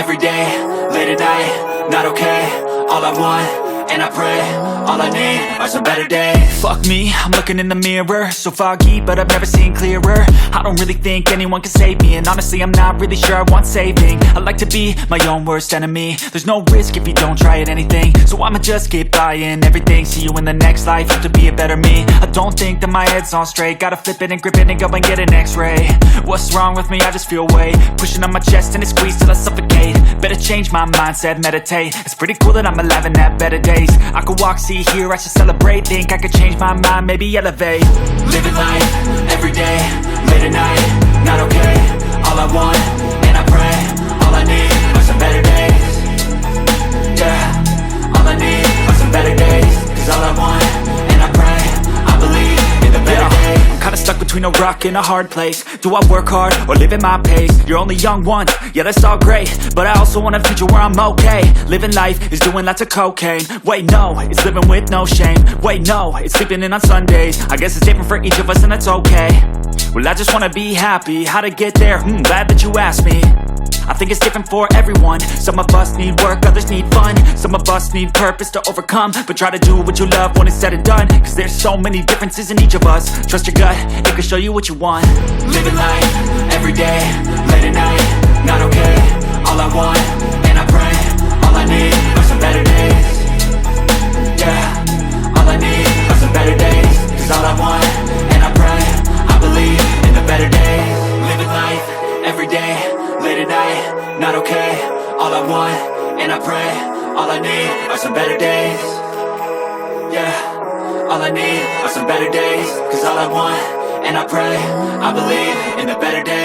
every day, late at night, not okay. All I want, and I pray, all I need are some better days. Fuck me, I'm looking in the mirror, so foggy, but I've never seen clearer. I don't really think anyone can save me, and honestly I'm not really sure I want saving. I like to be my own worst enemy. There's no risk if you don't try at anything, so I'ma just get buying everything. See you in the next life, have to be a better me. I don't think that my head's on straight, gotta flip it and grip it and go and get an x-ray. What's wrong with me? I just feel weight pushing on my chest and it squeezes till I suffocate. Better change my mindset, meditate. It's pretty cool that I'm alive and have better days. I could walk, see, hear, I should celebrate. Think I could change my mind, maybe elevate. Living life, every day, late at night, not okay. All I want, and I pray, all I need are some better days. Yeah, all I need are some better days. Cause all I want, and I pray, I believe in the better days. I'm kinda stuck between a rock and a hard place. Do I work hard or live at my pace? You're only young once, yeah that's all great, but I also want a future where I'm okay. Living life is doing lots of cocaine. Wait no, it's living with no shame. Wait no, it's sleeping in on Sundays. I guess it's different for each of us and that's okay. Well I just wanna be happy, how to get there? Glad that you asked me. I think it's different for everyone. Some of us need work, others need fun. Some of us need purpose to overcome. But try to do what you love when it's said and done. Cause there's so many differences in each of us. Trust your gut, it can show you what you want. Living life, every day, late at night, not okay. All I want, and I pray, all I need are some better days. Yeah, all I need are some better days. Cause all I want, and I pray, I believe in the better days. Living life, every day, late at night, not okay. All I want, and I pray, all I need are some better days. Yeah, all I need are some better days. Cause all I want, and I pray, I believe in the better days.